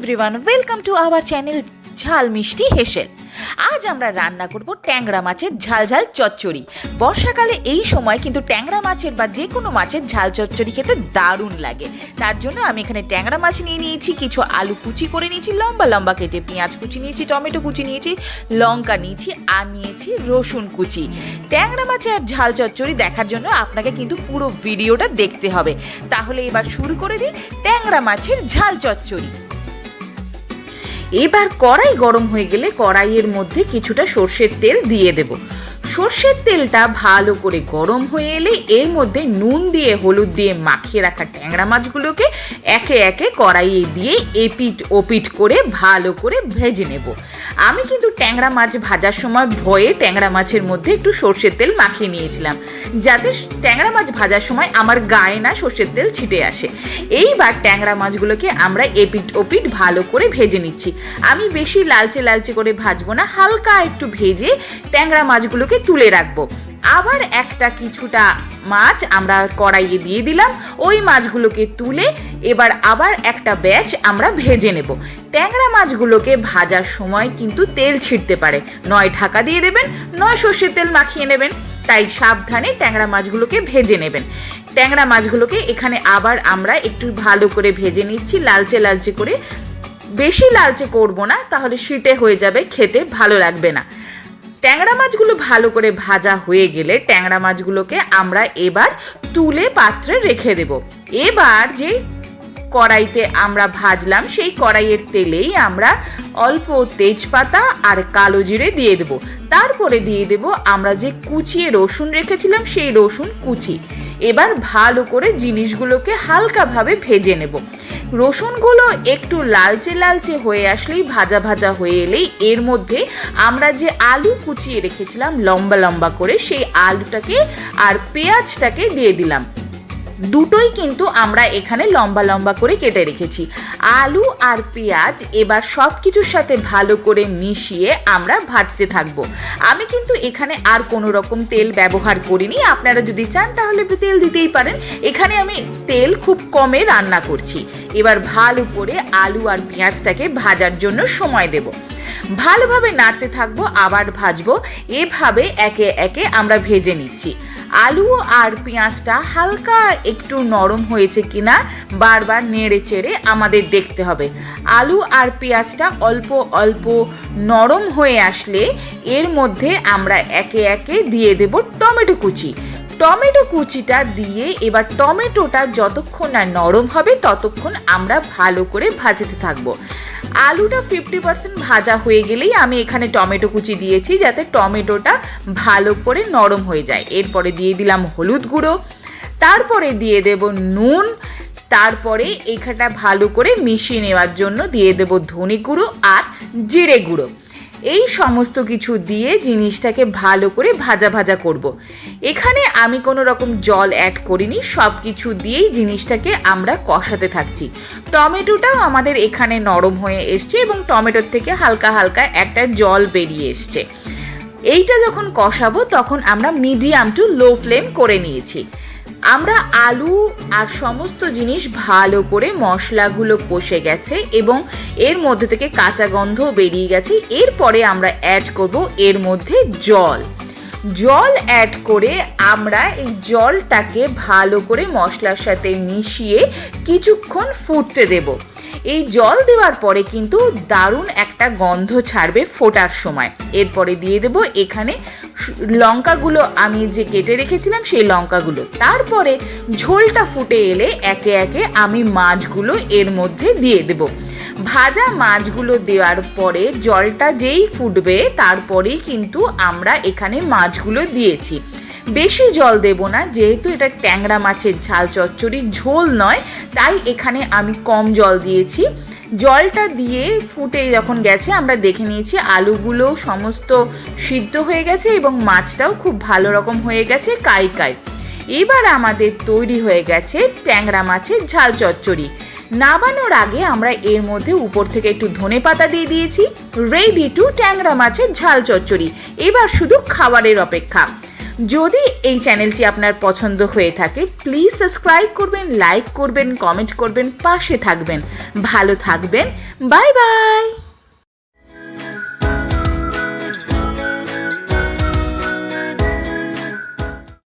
Everyone, welcome to our channel ঝাল মিষ্টি হেসেল। আজ আমরা রান্না করব ট্যাংরা মাছের ঝাল ঝাল চচ্চড়ি। বর্ষাকালে এই সময় কিন্তু ট্যাংরা মাছের বা যে কোনো মাছের ঝাল চচ্চড়ি খেতে দারুণ লাগে। তার জন্য আমি এখানে ট্যাংরা মাছ নিয়ে নিয়েছি, কিছু আলু কুচি করে নিয়েছি, লম্বা লম্বা কেটে পেঁয়াজ কুচি নিয়েছি, টমেটো কুচি নিয়েছি, লঙ্কা নিয়েছি আর নিয়েছি রসুন কুচি। ট্যাংরা মাছের ঝাল চচ্চড়ি দেখার জন্য আপনাকে কিন্তু পুরো ভিডিওটা দেখতে হবে। তাহলে এবার শুরু করে দিই ট্যাংরা মাছের ঝাল চচ্চড়ি। এবার কড়াই গরম হয়ে গেলে কড়াইয়ের মধ্যে কিছুটা সর্ষের তেল দিয়ে দেব। সর্ষের তেলটা ভালো করে গরম হয়ে এলে এর মধ্যে নুন দিয়ে হলুদ দিয়ে মাখিয়ে রাখা ট্যাংরা মাছগুলোকে একে একে কড়াইয়ে দিয়ে এপিট ওপিট করে ভালো করে ভেজে নেব। আমি কিন্তু ট্যাংরা মাছ ভাজার সময় ভয়ে ট্যাংরা মাছের মধ্যে একটু সর্ষের তেল মাখিয়ে নিয়েছিলাম, যাতে ট্যাংরা মাছ ভাজার সময় আমার গায়ে না সর্ষের তেল ছিটে আসে। এইবার ট্যাংরা মাছগুলোকে আমরা এপিট ওপিট ভালো করে ভেজে নিচ্ছি। আমি বেশি লালচে লালচে করে ভাজবো না, হালকা একটু ভেজে ট্যাংরা মাছগুলোকে তুলে রাখবো। আবার কিছুটা মাছ আমরা কড়াইয়ে দিয়ে দিলাম, ওই মাছগুলোকে তুলে এবার আবার একটা ব্যাচ আমরা ভেজে নেব। ট্যাংরা মাছগুলোকে ভাজার সময় কিন্তু তেল ছিটতে পারে, নয় ঢাকা দিয়ে দেবেন, নয় সর্ষের তেল মাখিয়ে নেবেন, তাই সাবধানে ট্যাংরা মাছগুলোকে ভেজে নেবেন। ট্যাংরা মাছগুলোকে এখানে আবার আমরা একটু ভালো করে ভেজে নিচ্ছি, লালচে লালচে করে। বেশি লালচে করব না, তাহলে শিটে হয়ে যাবে, খেতে ভালো লাগবে না। ট্যাংরা মাছগুলো ভালো করে ভাজা হয়ে গেলে ট্যাংরা মাছগুলোকে আমরা এবার তুলে পাত্রে রেখে দেব। এবার যে কড়াইতে আমরা ভাজলাম সেই কড়াইয়ের তেলেই আমরা অল্প তেজপাতা আর কালো জিরে দিয়ে দেব। তারপরে দিয়ে দেব আমরা যে কুচিয়ে রসুন রেখেছিলাম সেই রসুন কুচি। এবার ভালো করে জিনিসগুলোকে হালকাভাবে ভেজে নেব। রসুনগুলো একটু লালচে লালচে হয়ে আসলেই, ভাজা ভাজা হয়ে এলেই এর মধ্যে আমরা যে আলু কুচিয়ে রেখেছিলাম লম্বা লম্বা করে, সেই আলুটাকে আর পেঁয়াজটাকে দিয়ে দিলাম। দুটোই কিন্তু আমরা এখানে লম্বা লম্বা করে কেটে রেখেছি। আলু আর পেঁয়াজ এবার সব কিছুর সাথে ভালো করে মিশিয়ে আমরা ভাজতে থাকবো। আমি কিন্তু এখানে আর কোনো রকম তেল ব্যবহার করিনি, আপনারা যদি চান তাহলে তেল দিতেই পারেন। এখানে আমি তেল খুব কমে রান্না করছি। এবার ভালো করে আলু আর পেঁয়াজটাকে ভাজার জন্য সময় দেব। ভালোভাবে নাড়তে থাকবো, আবার ভাজবো। এভাবে একে একে আমরা ভেজে নিচ্ছি। আলু আর পেঁয়াজটা হালকা একটু নরম হয়েছে কিনা বারবার নেড়ে চেড়ে আমাদের দেখতে হবে। আলু আর পেঁয়াজটা অল্প অল্প নরম হয়ে আসলে এর মধ্যে আমরা একে একে দিয়ে দেব টমেটো কুচি। টমেটো কুচিটা দিয়ে এবার টমেটোটা যতক্ষণ না নরম হবে ততক্ষণ আমরা ভালো করে ভাজতে থাকবো। আলুটা 50% ভাজা হয়ে গেলেই আমি এখানে টমেটো কুচি দিয়েছি, যাতে টমেটোটা ভালো করে নরম হয়ে যায়। এরপরে দিয়ে দিলাম হলুদ গুঁড়ো, তারপরে দিয়ে দেব নুন, তারপরে এখানটা ভালো করে মিশিয়ে নেওয়ার জন্য দিয়ে দেব ধনে গুঁড়ো আর জিরে গুঁড়ো। এই সমস্ত কিছু দিয়ে জিনিসটাকে ভালো করে ভাজা ভাজা করব। এখানে আমি কোনো রকম জল অ্যাড করিনি, সব কিছু দিয়েই জিনিসটাকে আমরা কষাতে থাকছি। টমেটোটাও আমাদের এখানে নরম হয়ে এসছে এবং টমেটোর থেকে হালকা হালকা একটা জল বেরিয়ে এসছে। এইটা যখন কষাবো তখন আমরা মিডিয়াম টু লো ফ্লেম করে নিয়েছি। আমরা আলু আর সমস্ত জিনিস ভালো করে মশলাগুলো কষে গেছে এবং এর মধ্যে থেকে কাঁচা গন্ধ বেরিয়ে গেছে। এরপরে আমরা অ্যাড করব এর মধ্যে জল অ্যাড করে আমরা এই জলটাকে ভালো করে মশলার সাথে মিশিয়ে কিছুক্ষণ ফুটতে দেব। এই জল দেওয়ার পরে কিন্তু দারুণ একটা গন্ধ ছাড়বে ফোটার সময়। এরপরে দিয়ে দেব এখানে লঙ্কাগুলো, আমি যে কেটে রেখেছিলাম সেই লঙ্কাগুলো। তারপরে ঝোলটা ফুটে এলে একে একে আমি মাছগুলো এর মধ্যে দিয়ে দেব। ভাজা মাছগুলো দেওয়ার পরে জলটা যেই ফুটবে তারপরেই কিন্তু আমরা এখানে মাছগুলো দিয়েছি। বেশি জল দেব না, যেহেতু এটা ট্যাংরা মাছের ঝাল চচ্চড়ি, ঝোল নয়, তাই এখানে আমি কম জল দিয়েছি। জলটা দিয়ে ফুটে যখন গেছে আমরা দেখে নিয়েছি আলুগুলো সমস্ত সিদ্ধ হয়ে গেছে এবং মাছটাও খুব ভালো রকম হয়ে গেছে কাই কাই। এবার আমাদের তৈরি হয়ে গেছে ট্যাংরা মাছের ঝাল চচ্চড়ি। নামানোর আগে আমরা এর মধ্যে উপর থেকে একটু ধনেপাতা দিয়ে দিয়েছি। রেডি টু ট্যাংরা মাছের ঝাল চচ্চড়ি। এবার শুধু খাবারের অপেক্ষা। যদি এই চ্যানেলটি আপনার পছন্দ হয়ে থাকে প্লিজ সাবস্ক্রাইব করবেন, লাইক করবেন, কমেন্ট করবেন, পাশে থাকবেন। ভালো থাকবেন। Bye bye.